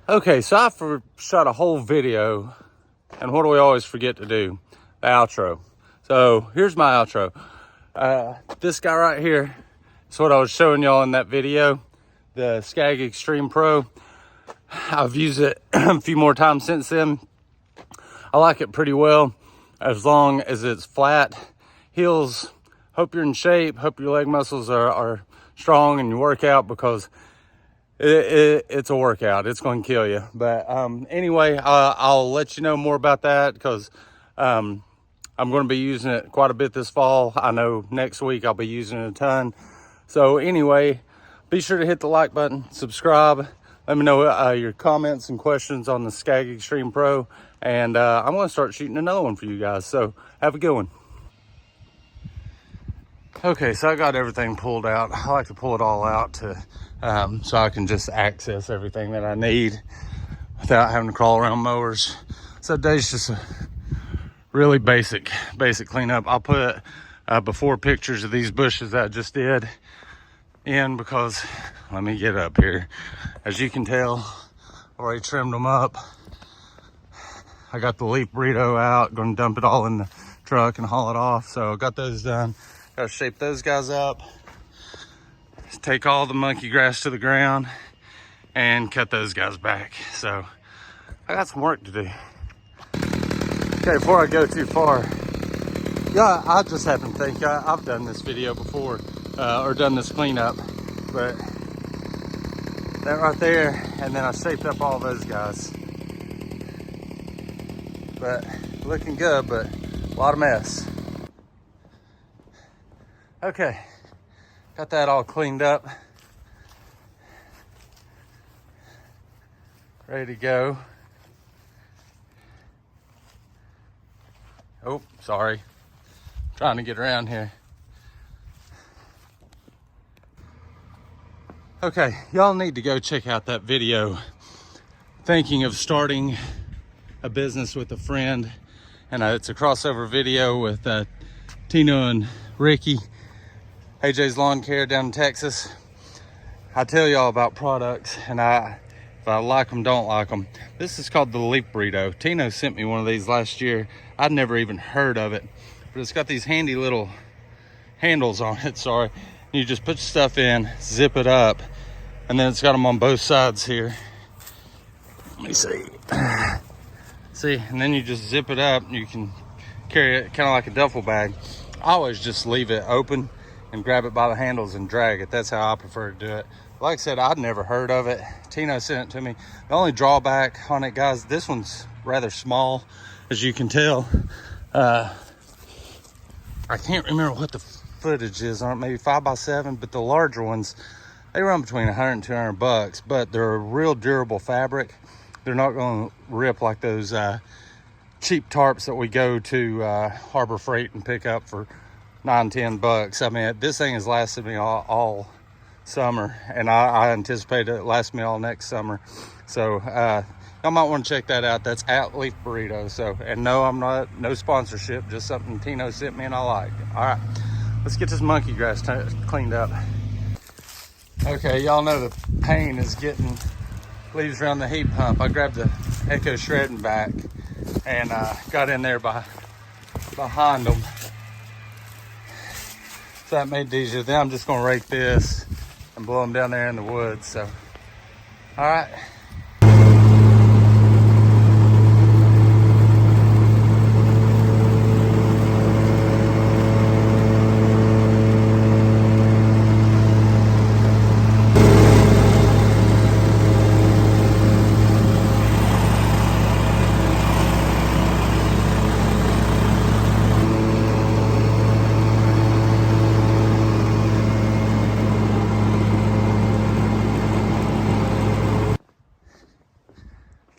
Okay, so I shot a whole video, and what do we always forget to do? The outro. So here's my outro. This guy right here is what I was showing y'all in that video, the Skag Extreme Pro. I've used it a few more times since then. I like it pretty well, as long as it's flat. Heels, hope you're in shape, hope your leg muscles are strong and you work out, because it's a workout. It's going to kill you. But anyway, I'll let you know more about that, because I'm going to be using it quite a bit this fall. I know next week I'll be using it a ton. So anyway, be sure to hit the like button, subscribe. Let me know your comments and questions on the Skag Extreme Pro. And I'm going to start shooting another one for you guys. So have a good one. Okay, so I got everything pulled out. I like to pull it all out to so I can just access everything that I need without having to crawl around mowers. So today's just a really basic cleanup. I'll put before pictures of these bushes that I just did in, because let me get up here. As you can tell, I already trimmed them up. I got the leaf burrito out, gonna dump it all in the truck and haul it off. So I got those done. Gotta shape those guys up, take all the monkey grass to the ground, and cut those guys back. So I got some work to do. Okay, before I go too far, yeah, I just happen to think I've done this video before, or done this cleanup, but that right there, and then I shaped up all those guys. But looking good, but a lot of mess. Okay, got that all cleaned up. Ready to go. Oh, sorry. Trying to get around here. Okay, y'all need to go check out that video. Thinking of starting a business with a friend, and it's a crossover video with Tino and Ricky, AJ's Lawn Care down in Texas. I tell y'all about products, and if I like them, don't like them. This is called the leaf burrito. Tino sent me one of these last year. I'd never even heard of it, but it's got these handy little handles on it. Sorry. You just put your stuff in, zip it up, and then it's got them on both sides here. Let me see. See, and then you just zip it up. You can carry it kind of like a duffel bag. I always just leave it open and grab it by the handles and drag it. That's how I prefer to do it. Like I said, I'd never heard of it. Tino sent it to me. The only drawback on it, guys, this one's rather small, as you can tell. I can't remember what the footage is on it, maybe 5x7, but the larger ones, they run between 100 and 200 bucks, but they're a real durable fabric. They're not going to rip like those cheap tarps that we go to Harbor Freight and pick up for 9-10 bucks. I mean, this thing has lasted me all summer, and I anticipate it last me all next summer. So y'all might want to check that out. That's at Leaf Burrito. So, and no, I'm not, no sponsorship, just something Tino sent me and I like. All right, let's get this monkey grass cleaned up. Okay, y'all know the pain is getting leaves around the heat pump. I grabbed the Echo shredding back and got in there behind them. So that made it easier. Then I'm just gonna rake this and blow them down there in the woods. So, all right.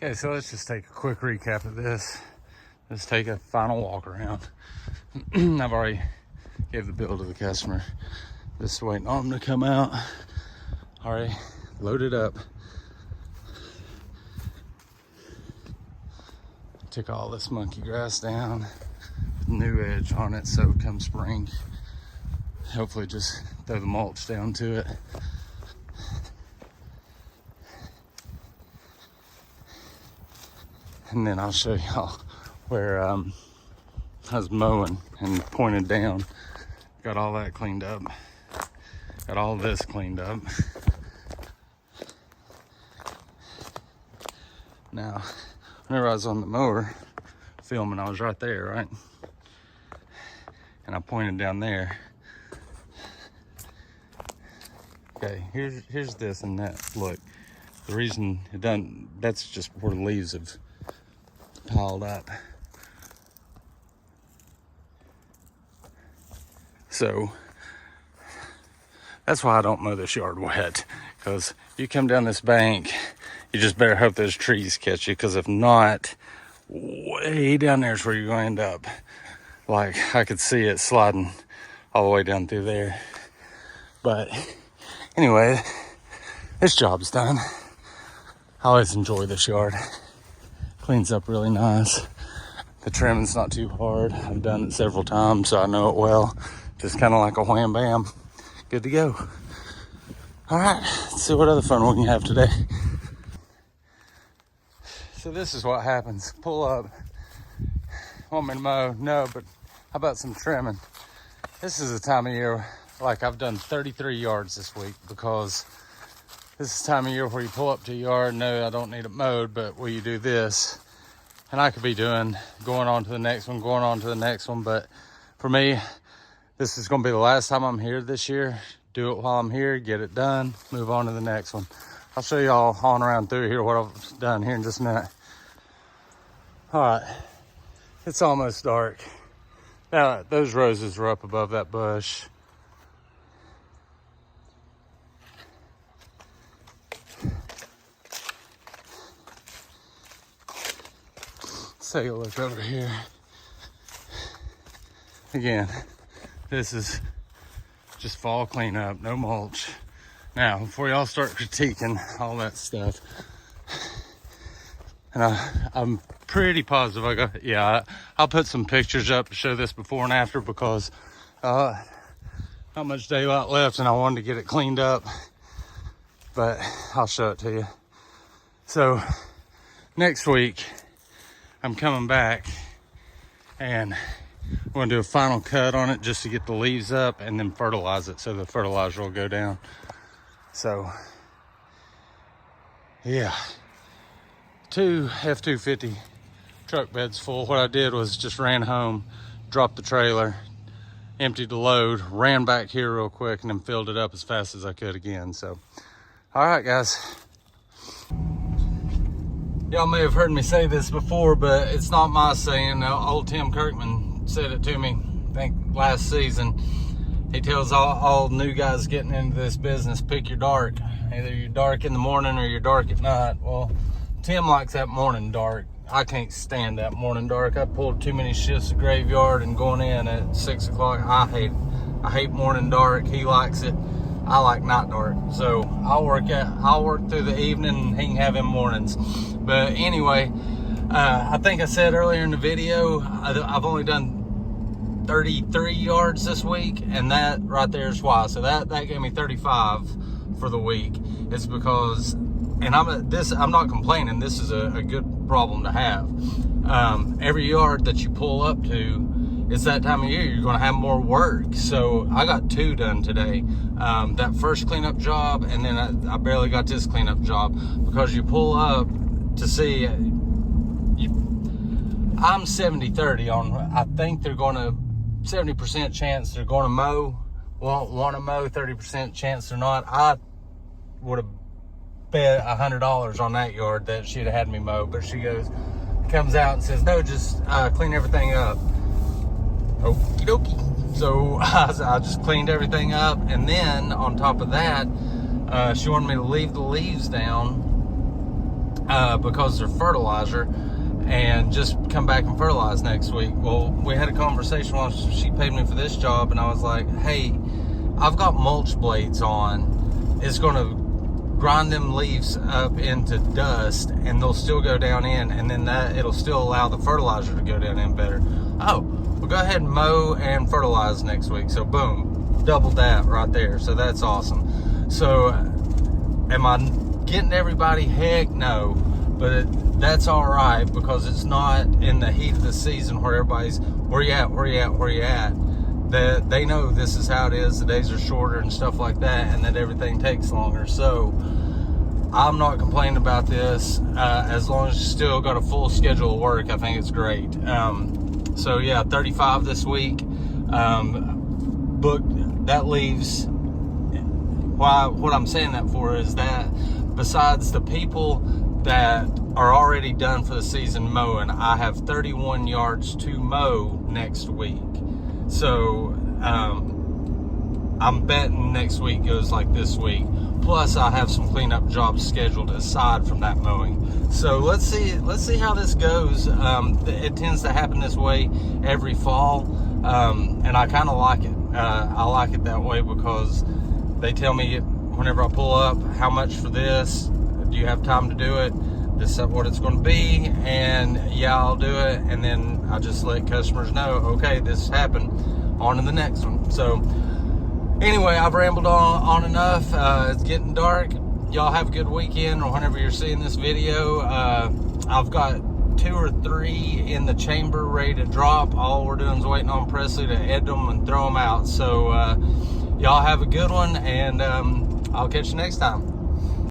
Okay, so let's just take a quick recap of this. Let's take a final walk around. I've already gave the bill to the customer. Just waiting on them to come out. Already loaded up. Took all this monkey grass down, new edge on it, so come spring, hopefully just throw the mulch down to it. and then I'll show y'all where I was mowing and pointed down. Got all that cleaned up. Got all this cleaned up. Now, whenever I was on the mower filming, I was right there, right? And I pointed down there. Okay, here's this and that. Look, the reason it doesn't, that's just where the leaves have piled up. So that's why I don't mow this yard wet, because you come down this bank, you just better hope those trees catch you, because if not, way down there is where you're going to end up. Like, I could see it sliding all the way down through there. But anyway, this job's done. I always enjoy this yard. Cleans up really nice. The trimming's not too hard. I've done it several times, so I know it well. Just kind of like a wham bam. Good to go. All right, let's see what other fun we can have today. So this is what happens. Pull up. Want me to mow? No, but how about some trimming? This is the time of year, like I've done 33 yards this week, because this is the time of year where you pull up to your yard. No, I don't need it mowed, but will you do this? And I could be going on to the next one, going on to the next one. But for me, this is going to be the last time I'm here this year. Do it while I'm here, get it done, move on to the next one. I'll show y'all on around through here what I've done here in just a minute. All right, it's almost dark. Now, those roses are up above that bush. Let's take a look over here. Again, this is just fall cleanup, no mulch. Now, before y'all start critiquing all that stuff, and I'm pretty positive I'll put some pictures up to show this before and after, because not much daylight left and I wanted to get it cleaned up, but I'll show it to you. So next week I'm coming back and we're going to do a final cut on it just to get the leaves up, and then fertilize it so the fertilizer will go down. So yeah, 2 F-250 truck beds full. What I did was just ran home, dropped the trailer, emptied the load, ran back here real quick, and then filled it up as fast as I could again. So all right, guys, y'all may have heard me say this before, but it's not my saying. Old Tim Kirkman said it to me, I think last season. He tells all new guys getting into this business, pick your dark. Either you're dark in the morning or you're dark at night. Well, Tim likes that morning dark. I can't stand that morning dark. I pulled too many shifts of graveyard and going in at 6 o'clock. I hate morning dark. He likes it. I like night dark. So I'll work through the evening and he can have him mornings. But anyway, I think I said earlier in the video, I've only done 33 yards this week, and that right there is why. So that gave me 35 for the week. It's because, and I'm not complaining, this is a good problem to have. Every yard that you pull up to, it's that time of year you're going to have more work. So I got 2 done today. That first cleanup job, and then I barely got this cleanup job, because you pull up to see, I'm 70-30 on, I think they're going to, 70% chance they're going to mow, won't want to mow, 30% chance they're not. I would have bet $100 on that yard that she'd have had me mow, but she comes out and says, no, just clean everything up. Okie dokie. So I just cleaned everything up, and then on top of that, she wanted me to leave the leaves down because they're fertilizer, and just come back and fertilize next week. Well, we had a conversation while she paid me for this job, and I was like, hey, I've got mulch blades on. It's going to grind them leaves up into dust, and they'll still go down in, and then it'll still allow the fertilizer to go down in better. Oh, we'll go ahead and mow and fertilize next week. So boom, doubled that right there. So that's awesome. So am I getting everybody? Heck no. but that's all right, because it's not in the heat of the season where everybody's, where you at, where you at, where you at. That they know this is how it is, the days are shorter and stuff like that, and that everything takes longer. So I'm not complaining about this. As long as you still got a full schedule of work, I think it's great. So yeah, 35 this week. Booked. That leaves, what I'm saying that for is that besides the people that are already done for the season mowing, I have 31 yards to mow next week. So I'm betting next week goes like this week. Plus I have some cleanup jobs scheduled aside from that mowing. So let's see how this goes. It tends to happen this way every fall, and I kind of like it. I like it that way because they tell me whenever I pull up, how much for this? Do you have time to do it? This is what it's going to be, and yeah, I'll do it. And then I just let customers know, okay, this happened, on to the next one. So anyway, I've rambled on enough. It's getting dark. Y'all have a good weekend, or whenever you're seeing this video. I've got 2 or 3 in the chamber ready to drop. All we're doing is waiting on Presley to edit them and throw them out. So y'all have a good one, and I'll catch you next time.